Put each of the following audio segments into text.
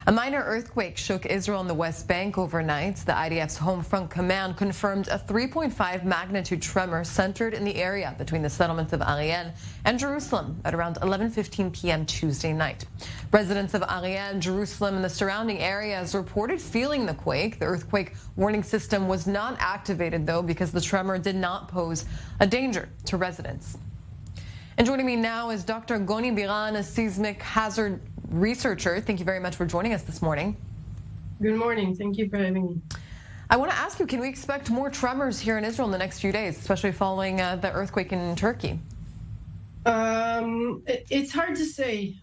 A minor earthquake shook Israel and the West Bank overnight. The IDF's Home Front Command confirmed a 3.5 magnitude tremor centered in the area between the settlements of Ariel and Jerusalem at around 11:15 p.m. Tuesday night. Residents of Ariel, Jerusalem, and the surrounding areas reported feeling the quake. The earthquake warning system was not activated, though, because the tremor did not pose a danger to residents. And joining me now is Dr. Gony Biran, a seismic hazard researcher. Thank you very much for joining us this morning. Good morning. Thank you for having me. I want to ask you, can we expect more tremors here in Israel in the next few days, especially following the earthquake in Turkey? It's hard to say.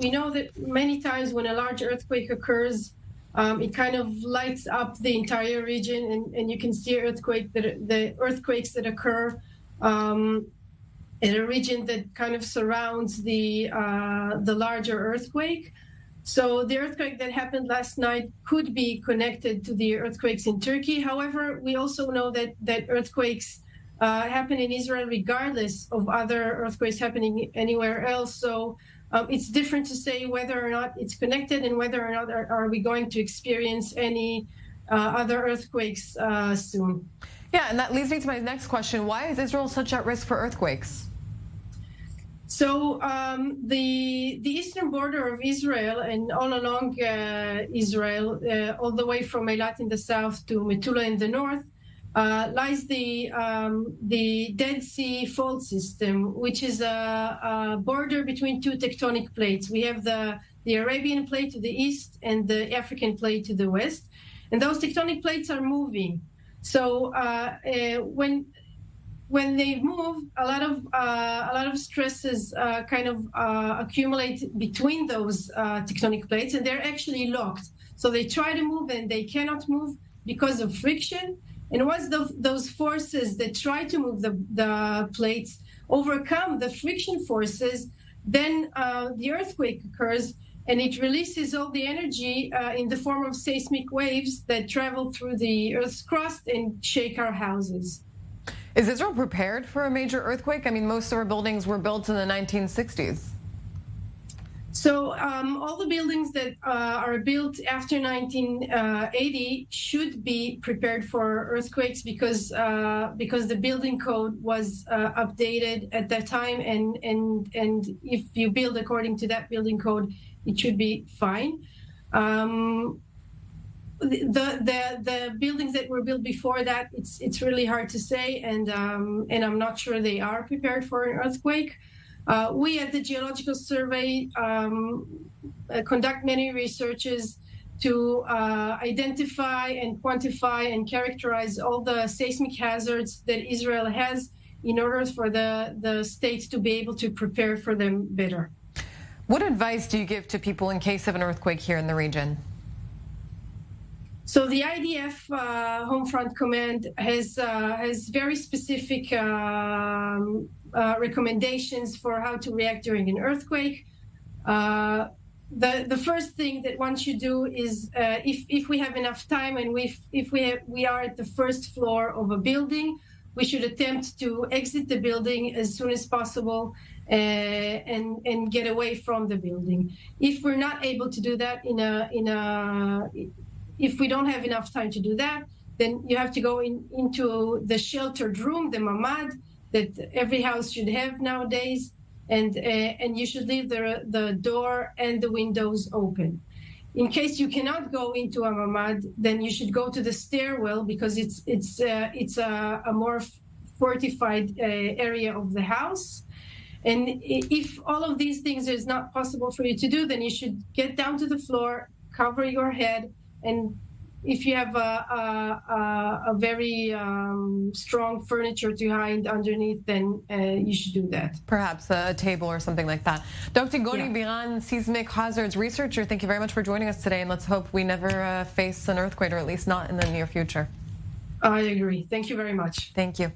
We know that many times when a large earthquake occurs, it kind of lights up the entire region, and you can see the earthquakes that occur in a region that kind of surrounds the larger earthquake. So the earthquake that happened last night could be connected to the earthquakes in Turkey. However, we also know that earthquakes happen in Israel regardless of other earthquakes happening anywhere else. So it's different to say whether or not it's connected and whether or not are we going to experience any other earthquakes soon. Yeah, and that leads me to my next question. Why is Israel such at risk for earthquakes? So the eastern border of Israel and all along Israel, all the way from Eilat in the south to Metula in the north, lies the Dead Sea Fault System, which is a border between two tectonic plates. We have the Arabian plate to the east and the African plate to the west, and those tectonic plates are moving. So when they move, a lot of stresses kind of accumulate between those tectonic plates, and they're actually locked. So they try to move and they cannot move because of friction. And once those forces that try to move the plates overcome the friction forces, then the earthquake occurs, and it releases all the energy in the form of seismic waves that travel through the Earth's crust and shake our houses. Is Israel prepared for a major earthquake? I mean, most of our buildings were built in the 1960s. So all the buildings that are built after 1980 should be prepared for earthquakes because the building code was updated at that time, and if you build according to that building code, it should be fine. The buildings that were built before that, it's really hard to say, and I'm not sure they are prepared for an earthquake. We at the Geological Survey conduct many researches to identify and quantify and characterize all the seismic hazards that Israel has in order for the states to be able to prepare for them better. What advice do you give to people in case of an earthquake here in the region? So the IDF Home Front Command has very specific recommendations for how to react during an earthquake. The first thing that one should do is, if we have enough time and we are at the first floor of a building, we should attempt to exit the building as soon as possible and get away from the building. If we're not able to do that if we don't have enough time to do that, then you have to go into the sheltered room, the mamad, that every house should have nowadays, and you should leave the door and the windows open. In case you cannot go into a mamad, then you should go to the stairwell because it's a more fortified area of the house. And if all of these things is not possible for you to do, then you should get down to the floor, cover your head, and if you have a very strong furniture to hide underneath, then you should do that. Perhaps a table or something like that. Dr. Gony Biran, seismic hazards researcher, thank you very much for joining us today, and let's hope we never face an earthquake, or at least not in the near future. I agree. Thank you very much. Thank you.